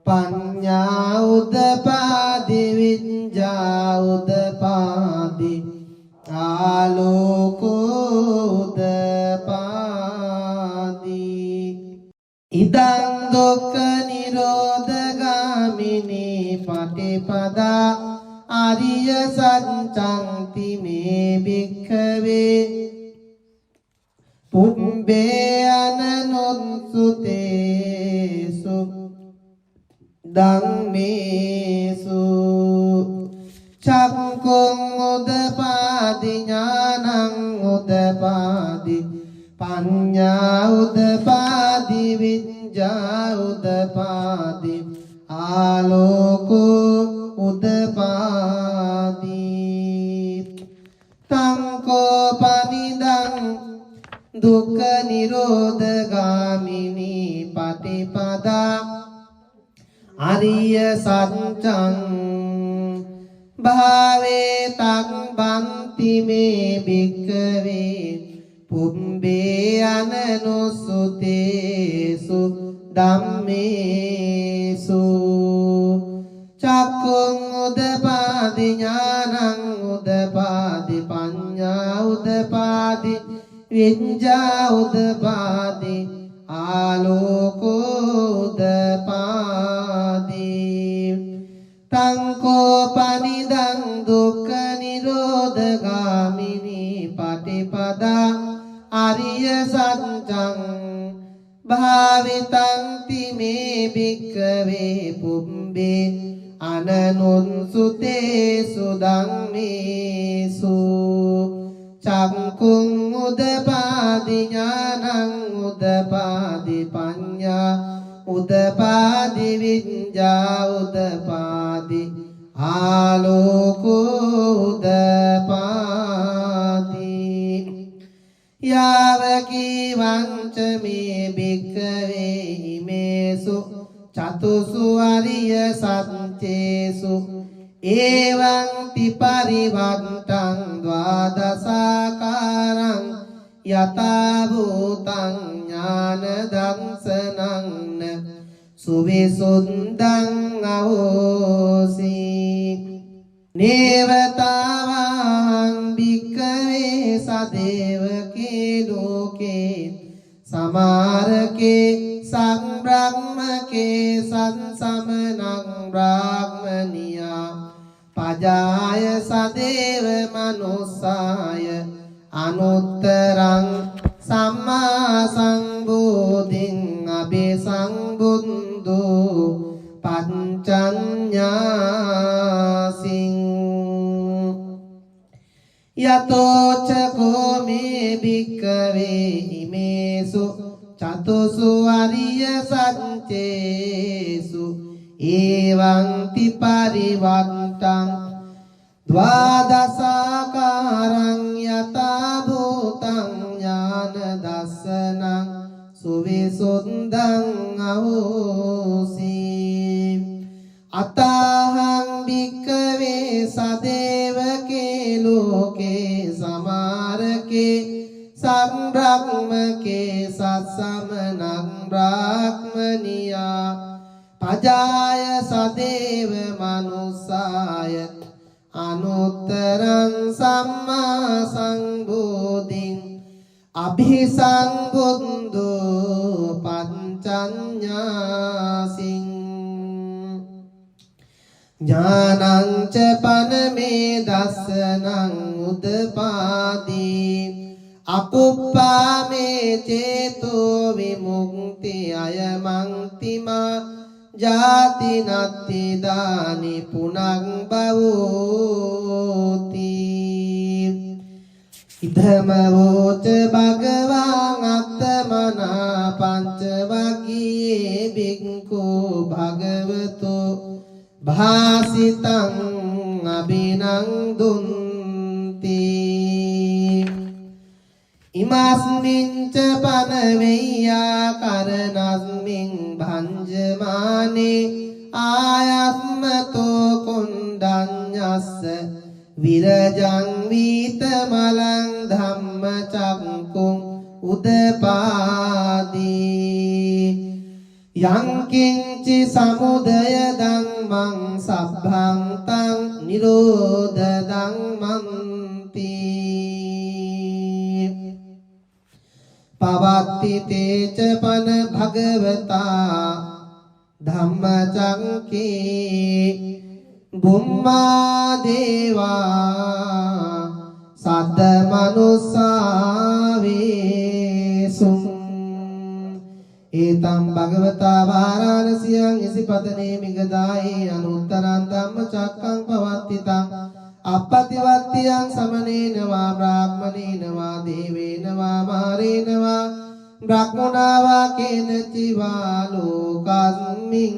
පඤ්ඤා උදපාදි විඤ්ඤා උදපාදි ආලෝකෝදපාදි ඉදං දුක්ඛ නිරෝධගාමිනී පටිපදා ආරිය සත්‍යං තිමේ භික්ඛවේ පුම්බේ අනනුත්සුතේසු ධම්මේසු චක්ඛුං උදපාදි ඥානං උදපාදි පඤ්ඤා උදපාදි විඤ්ඤා උදපාදි ආලෝකෝ උදපාදි තංකෝ පනිදං දුක්ඛ නිරෝධගාමිනී පටිපදා ආරිය සත්‍යං භාවේ තං බන්ති මේ භික්ඛවේ පුම්බේ අනනුසුතේසු ධම්මේසු චක්ඛුං උදපාදි ඥානං උදපාදි පඤ්ඤා උදපාදි විඤ්ඤා උදපාදි ආලෝකෝදපාදි තංකෝ පනිදං දුක්ඛ නිරෝධගාමිනී පටිපදා ආරිය සත්‍යං භාවිතං තිමේ භික්ඛවේ පුම්බේ අනනුත්සුතේසු ධම්මේසු චක්ඛුං උදපාදි ඥානං උදපාදි පඤ්ඤා උදපාදි විඤ්ඤා උදපාදි ආලෝකෝදපාදි යාවකී වංච මේ භික්ඛවේ හිමේසු චතුසු අරිය සත්‍යේසු එවං පිපරිවත්තං ද්වාදසාකාරං යතා භූතං ඥාන දංසනං සුවිසුද්ධං අහෝසි නේවතාවං භික්ඛවේ සදේවකේ ලෝකේ සමාරකේ සංබ්‍රහ්මකේ සංසමනං බ්‍රාහ්මනියා පජාය සදේව මනුස්සාය අනුත්තරං සම්මා සංබෝධින් අபிසංබුද්ධෝ පංචඤ්ඤාසින් යතෝ චකෝ මේ භික්ඛවේ හිමේසු චතුසු අරිය සත්‍යේසු එවං තිපරිවත්තං ද්වාදසාකාරං යතා භූතං ඥාන දස්සනං සුවිසුද්ධං අහෝසි අතහං භික්ඛවේ සදේවකේ ලෝකේ සමාරකේ සංබ්‍රහ්මකේ සත්සමනං බ්‍රාහ්මනියා පජාය සදේව මනුස්සාය අනුත්තරං සම්මා සංබෝධින් අභිසංබුද්ධෝ පංචඤ්ඤාසින් ඥානං ච පනමේ දස්සනං උදපාදී අකුප්පාමේ චේතෝ විමුක්ති අයමන්තිමා ජාති නත්ති දානි පුනං භවෝති ඉදම වෝච භගවාන් අත්ථ භාසිතං අබිනන්දුන්ති ඉමස්මින් ච පනවෙය්‍යා කරනස්මින් භංජමානේ ආයස්මතෝ කුණ්ඩඤ්ඤස්ස විරජං වීතමලං ධම්මචක්කුං උදපාදී යං කිංචි සමුදය ධම්මං සබ්බං තං නිරෝධ ධම්මන්ති පවත්ති තේච පන භගවතා ධම්මචක්කේ බුම්මා දේවා සද්ද මනුස්සාවේසුං ඒතම් භගවතා වාරාණසියං ඉසිපතනේ මිගදායේ අනුත්තරං ධම්මචක්කං පවත්තිතං අප්පතිවත්තියං සමනේන වා බ්‍රාහ්මනේන වා දේවේන වා මාරේන වා බ්‍රහ්මනා වා කේනචි වා ලෝකස්මින්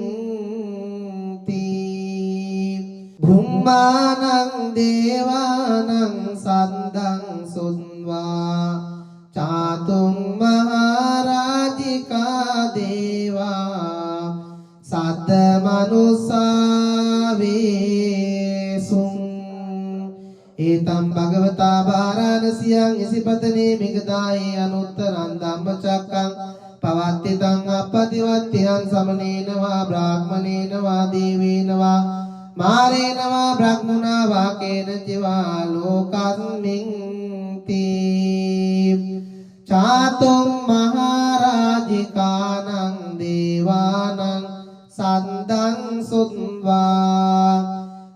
බුම්මානං දේවානං සද්දං සුන්වා චාතුම් මහරජිකා දේවා සද්ද මනුස්සාවේසුං ඒතම් භගවතා වාරාණසියං ඉසිපතනේ මිගදායේ අනුත්තරං ධම්මචක්කං පවත්තිතං අප්පතිවත්තියං සමනේන වා බ්‍රාහ්මනේන වා දේවේන වා මාරේන වා බ්‍රහ්මනා වා කේනචි වා ලෝකස්මින් තී චාතුම් මහරජිකානං දේවානං සද්දං සුත්වා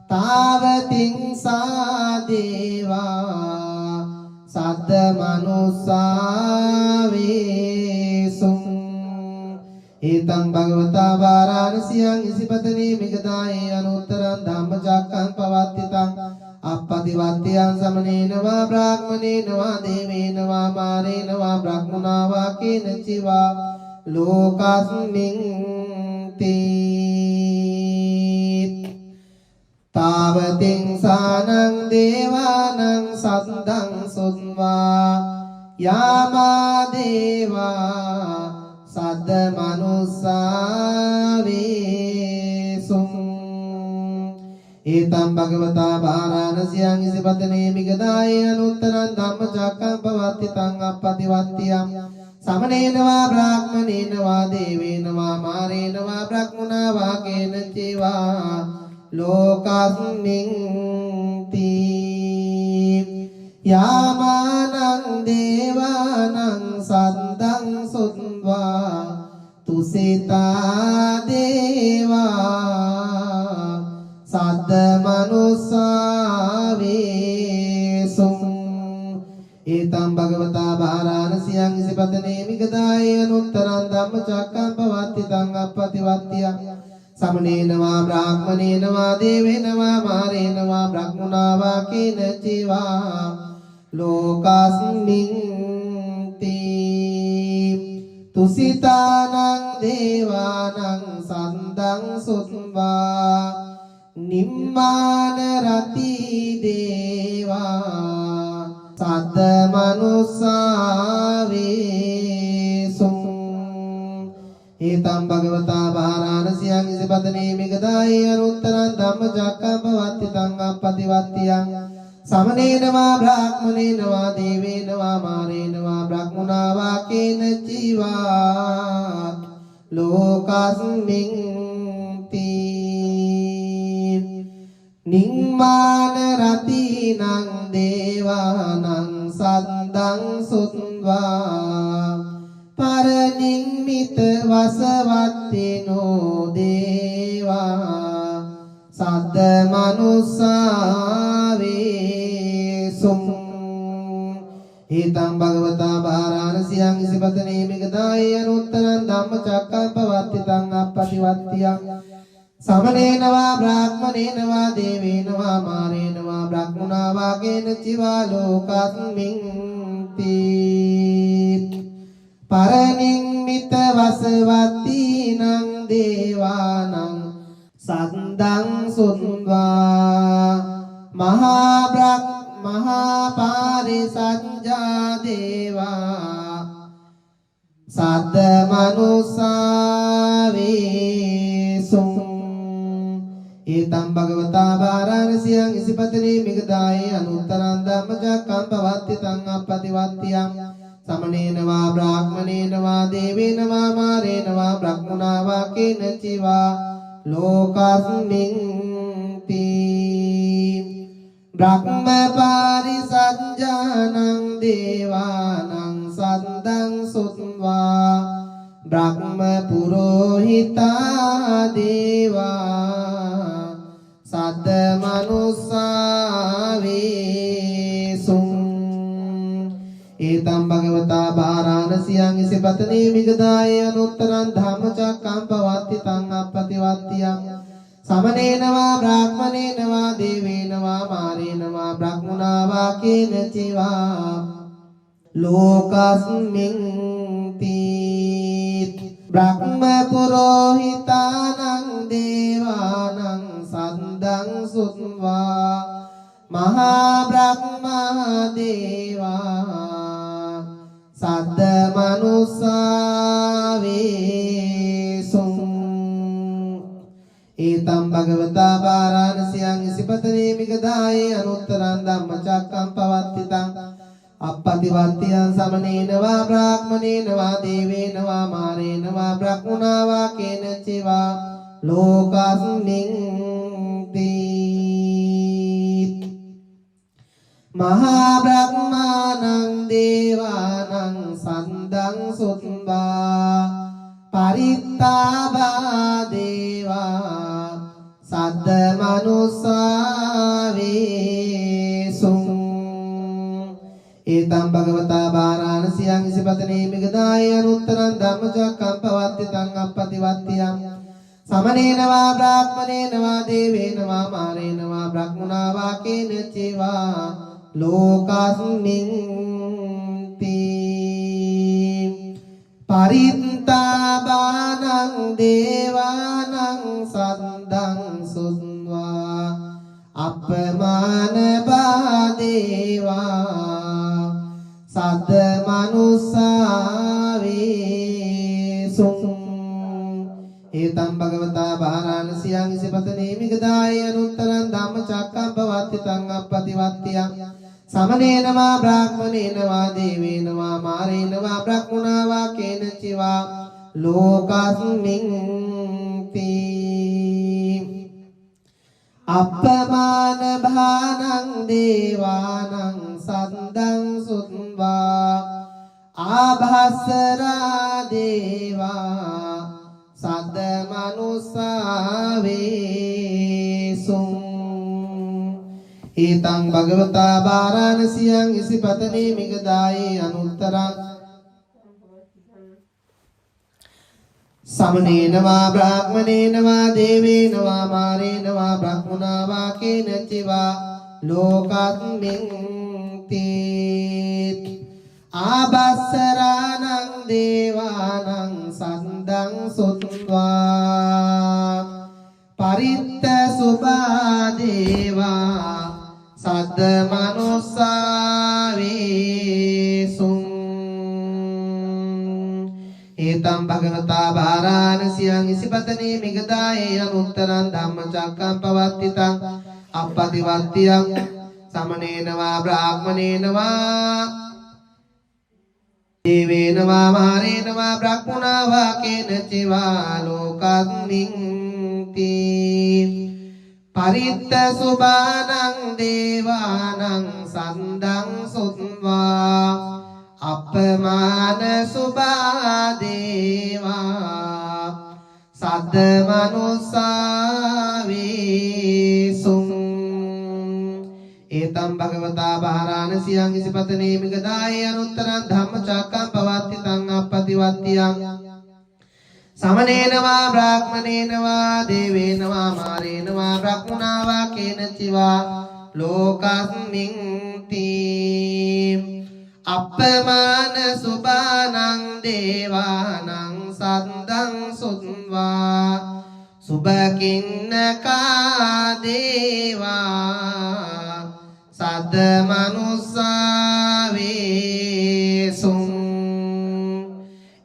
තාවතින් සා දේවා සද්ද මනුස්සාවේසුං ඒතං භගවතා වාරාණසියං ඉසිපතනේ මිගදායේ අනුත්තරං ධම්මචක්කං පවත්තිතං අප්පතිවත්තියං සමනේන වා බ්‍රාහ්මනේන වා දේවේන වා මාරේන වා බ්‍රහ්මනා වා කේනචි වා ලෝකස්මින් තී තාවතින් සානං දේවානං සද්දං සුන්වා යාමා දේවා සද්ද මනුස්සාවේසුං ඒතම් භගවතා වාරාණසියං ඉසිපතනේ මිගදායේ අනුත්තරං ධම්මචක්කං පවත්තිතං අප්පතිවත්තියං සමනේන වා බ්‍රාහ්මනේන වා දේවේන වා මාරේන වා බ්‍රහ්මනා වා කේනචි වා ලෝකස්මින් තී යාමානං දේවානං සද්දං සුත්වා තුසිතා දේවා සද්ද මනුස්සාවේසුං ඒතම් භගවතා වාරාණසියං ඉසිපතනේ මිගදායේ අනුත්තරං ධම්මචක්කං පවත්තිතං අප්පතිවත්තියං සමනේන වා බ්‍රාහ්මනේන වා දේවේන වා මාරේන වා බ්‍රහ්මනා වා කේනචි වා ලෝකස්මින් තී තුසිතානං දේවානං සද්දං සුත්වා නිම්මාන රති දේවා සද්ද මනුස්සාවේසුං ඒතම් භගවතා වාරාණසියං ඉසිපතනේ මිගදායේ අනුත්තරං ධම්මචක්කං පවත්තිතං අප්පතිවත්තියං සමනේන වා බ්‍රාහ්මනේන වා දේවේන වා මාරේන වා බ්‍රහ්මනා වා කේනචි වා ලෝකස්මින් තී නිම්මාන රතිනං දේවානං සද්දං සුත්වා පරනිම්මිත වසවත්තිනෝ දේවා සද්ද මනුස්සාවේසුං ඒතං භගවතා වාරාණසියං ඉසිපතනේ මිගදායේ අනුත්තරං ධම්මචක්කං පවත්තිතං අප්පතිවත්තියං සමනේන වා බ්‍රාහ්මනේන වා දේවේන වා මාරේන වා බ්‍රහ්මනා වා කේනචි වා ලෝකස්මින් තී පරනිම්මිත වසවත්තිනං දේවානං සද්දං සුත්වා මහා පාරිසංජා දේවා සද්ද මනුස්සා වේසුං ඒතම් භගවතා වාරාණසියං ඉසිපතනේ මිගදායේ අනුත්තරං ධම්මචක්කම් පවත්ති තං අප්පතිවත්තියං සමනේන වා බ්‍රාහ්මනේන වා දේවේන වා මාරේන වා බ්‍රහ්මනා වා කේන චිවා ලෝකස්මින් තී බ්‍රහ්ම පාරිසංජානං දේවානං සද්දං සුත්වා බ්‍රහ්ම පුරෝහිතා දේවා සද්ද මනුස්සා වේසුං ඒතම් භගවතා වාරාණසියං ඉසිපතනේ මිගදායේ අනුත්තරං ධම්මචක්කම් පවත්ති තං අප්පතිවත්තියං සමනේන වා බ්‍රාහ්මනේන වා දේවේන වා මාරේන වා බ්‍රහ්මනා වා කේන චිවා ලෝකස්මින් තී බ්‍රහ්ම පුරෝහිතානං දේවානං සද්දං සුත්වා මහා බ්‍රහ්මා දේවා සද්ද මනුස්සා වේසුං ඒතම් භගවතා වාරාණසියං ඉසිපතනේ මිගදායේ අනුත්තරං ධම්මචක්කම් පවත්තිතං අප්පතිවත්තියං සමනේන වා බ්‍රාහ්මනේන වා දේවේන වා මාරේන වා බ්‍රහ්මනා වා කේන චිවා ලෝකස්මින් තී මහා බ්‍රහ්මානං දේවානං සද්දං සුත්වා පරිත්තාභා දේවා සද්ද මනුස්සා වේසුං ඒතම් භගවතා වාරාණසියං ඉසිපතනේ මිගදායේ අනුත්තරං ධම්මචක්කම් පවත්ති තං අප්පතිවත්තියං සමනේන වා බ්‍රාහ්මනේන වා දේවේන වා මාරේන වා බ්‍රහ්මනා වා කේන චිවා ලෝකස්මින් තී පරිත්තාභානං දේවානං සද්දං සුත්වා අපමාන බාදේවා සද්ද මනුස්සා වේසුං ඒතම් භගවතා වාරාණසියං ඉසිපතනේ මිගදායේ අනුත්තරං ධම්මචක්කම් පවත්ති තං අප්පතිවත්තියං සමනේන වා බ්‍රාහ්මනේන වා දේවේන වා මාරේන වා බ්‍රහ්මනා වා කේන චිවා ලෝකස්මින් තී අප්පමාන භානං දේවානං සද්දං සුත්වා ආභස්සරා දේවා සද්ද මනුස්සා වේසුං ඒතං භගවතා වාරාණසියං ඉසිපතනේ මිගදායේ අනුත්තරං සමනේන වා බ්‍රාහ්මනේන වා දේවේන වා මාරේන වා බ්‍රහ්මනා වා කේන චිවා ලෝකස්මින් තී ආභස්සරානං දේවානං සද්දං සුත්වා පරිත්ත සුභා දේවා සද්ද මනුස්සා වේසුං ඒතම් භගවතා වාරාණසියං ඉසිපතනේ මිගදායේ අනුත්තරං ධම්මචක්කම් පවත්ති තං අප්පතිවත්තියං සමනේන වා බ්‍රාහ්මනේන වා දේවේන වා මාරේන වා බ්‍රහ්මනා වා කේන චිවා ලෝකස්මින් තී පරිත්ත සුභානං දේවානං සද්දං සුත්වා අපමාන සුභා දේවා සද්ද මනුස්සා වේසුං ඒතම් භගවතා වාරාණසියං ඉසිපතනේ මිගදායේ අනුත්තරං ධම්මචක්කම් පවත්ති තං අප්පතිවත්තියං සමනේන වා බ්‍රාහ්මනේන වා දේවේන වා මාරේන වා බ්‍රහ්මනා වා කේන චිවා ලෝකස්මින් තී අප්පමාන සුභානං දේවානං සද්දං සුත්වා සුභකින්නකා දේවා සද්ද මනුස්සා වේසුං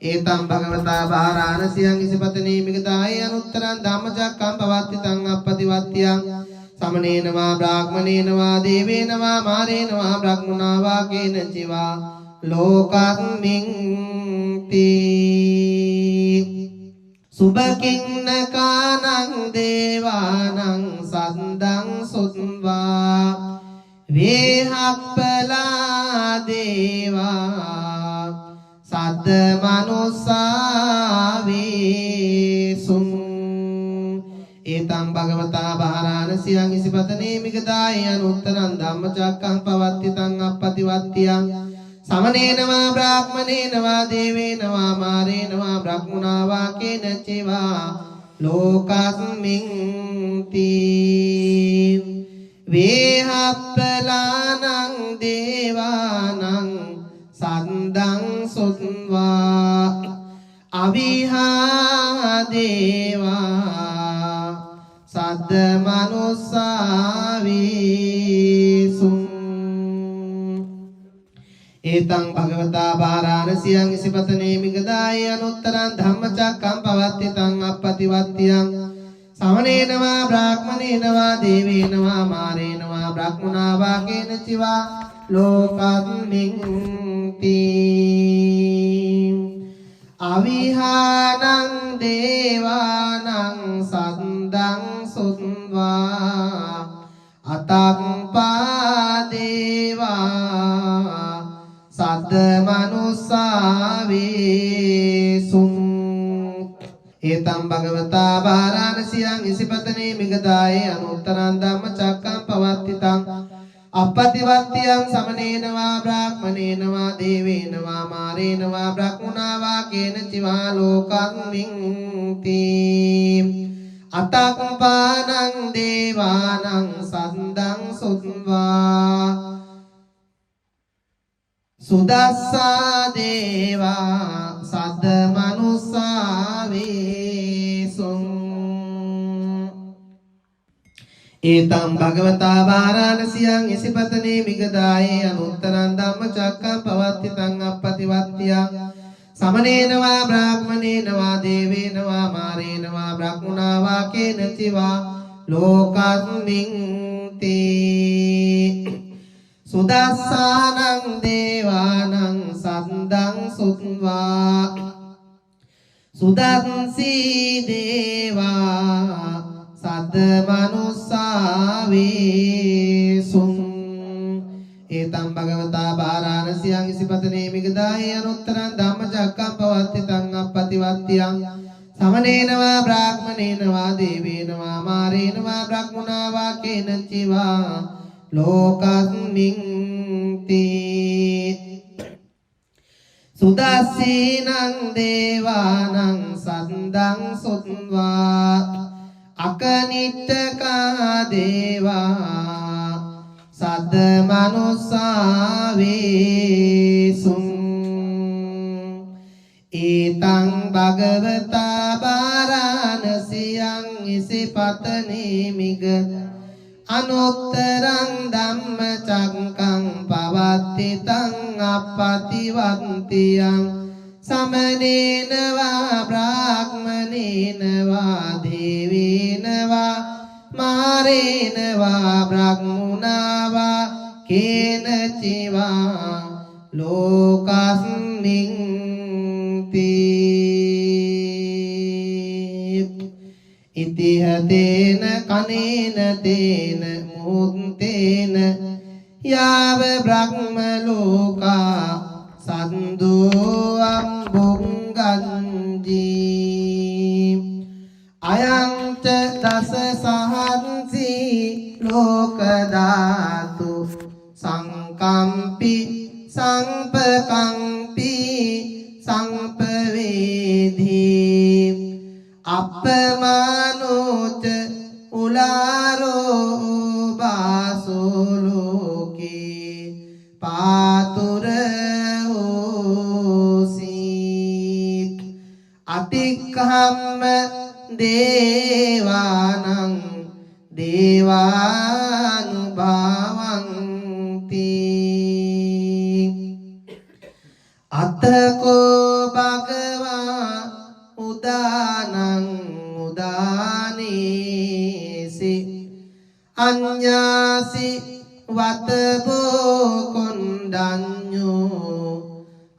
ඒතම් භගවතා බාරාණසියං ඉසිපතනේ මිගදාය අනුත්තරං ධම්මචක්කම් පවත්තිතං අප්පතිවත්තියං සමනේන වා බ්‍රාහ්මනේන වා දේවේන වා මාරේන වා බ්‍රහ්මනා වා කේන චිවා ලෝකස්මින් තී සුභකින්නකානං දේවානං සද්දං සුත්වා වේහප්පලා දේවා සද්ද මනුස්සා වේසුං ඒතං භගවතා බාරාණසියං ඉසිපතනේ මිගදාය අනුත්තරං ධම්මචක්කං පවත්තිතං අප්පතිවත්තියං සමනේන වා බ්‍රාහ්මනේන වා දේවේන වා මාරේන වා බ්‍රහ්මනා වා කේන චිවා ලෝකස්මින් තී වේහප්පලානං දේවානං සද්දං සුත්වා අවිහා දේවා සද්ද මනුස්සා වේසුං ඒතං භගවතා බාරාණසියං ඉසිපතනේ මිගදාය අනුත්තරං ධම්මචක්කං පවත්තිතං අප්පතිවත්තියං සමනේන වා බ්‍රාහ්මනේන වා දේවේන වා මාරේන වා බ්‍රහ්මනා වා කේන චිවා ලෝකස්මින් තී අවිහානං දේවානං සද්දං සුත්වා අතං පාදේවා සද්ද මනුස්සා වේසුං ඒතම් භගවතා බාරාණසියං ඉසිපතනේ මිගදාය අනුත්තරං ධම්මචක්කං පවත්තිතං අප්පතිවත්තියං සමනේන වා බ්‍රාහ්මනේන වා දේවේන වා මාරේන වා බ්‍රහ්මනා වා කේන චිවා ලෝකස්මින් තී අතං පානං දේවානං සද්දං සුත්වා සුදස්සා දේවා සද්ද මනුස්සා වේසුං ඒතං භගවතා බාරාණසියං ඉසිපතනේ මිගදායේ අනුත්තරං ධම්මචක්කං පවත්තිතං අප්පතිවත්තියං සමනේන වා බ්‍රාහ්මනේන වා දේවේන වා මාරේන වා බ්‍රහ්මනා වා කේන චිවා ලෝකස්මින් තී සුදස්සානං දේවානං සද්දං සුත්වා සුදස්සී දේවා සද්ද මනුස්සා වේසුං ඒතං භගවතා බාරාණසියං ඉසිපතනේ මිගදාය අනුත්තරං ධම්මචක්කං පවත්තිතං අප්පතිවත්තියං සමනේන වා බ්‍රාහ්මනේන වා දේවේන වා මාරේන වා බ්‍රහ්මනා වා කේන චිවා ලෝකස්මින් තී සුදස්සීනං දේවානං සද්දං සුත්වා අකනිට්ඨකා දේවා සද්ද මනුස්සා වේසුං ඒතං භගවතා බාරාණසියං ඉසිපතනේ මිග අනුත්තරං ධම්මචක්කං පවත්තිතං අප්පතිවත්තියං සමනේන වා බ්‍රාහ්මනේන වා දේවේන වා මාරේන වා බ්‍රහ්මනා වා කේන චිවා ලෝකස්මින් තී ඉතිහතේන කනේන තේන මුත්තේන යාව බ්‍රහ්ම ලෝකා සන්දෝ අම්බුංගංජී අයං ච දස සහංසි ලෝක ධාතු සංකම්පි සංපකම්පි සංපවේදී අපමානෝච උලාරෝ බාසෝ ලෝකේ පාතුර හෝසි අතික්ඛම්ම දේවානං දේවානුභාවಂತಿ අතකෝ භගවා උදානං උදානේසි අඤ්ඤාසි වතබෝ කොණ්ඩඤ්ඤෝ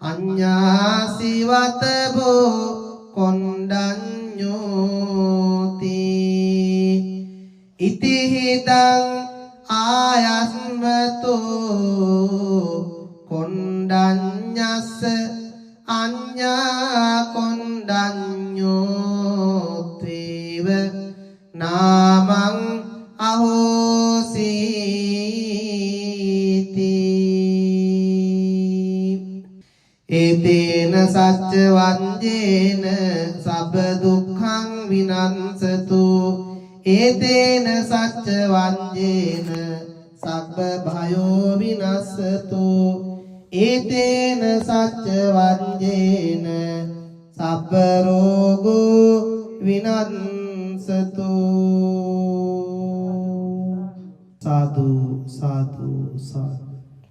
අඤ්ඤාසි වතබෝ කොණ්ඩඤ්ඤෝති ඉතිහිතං ආයස්මතෝ කොණ්ඩඤ්ඤස්ස අඤ්ඤා කොණ්ඩඤ්ඤෝත්වේව නාමං අහෝසීති ඒතේන සච්ච වංජේන සබ්බ දුක්ඛං විනංසතු ඒතේන සච්ච වංජේන සබ්බ භයෝ විනස්සතු ඒතේන සච්ච වංජේන සබ්බ රෝගෝ විනංසතු සාදු සාදු සාදු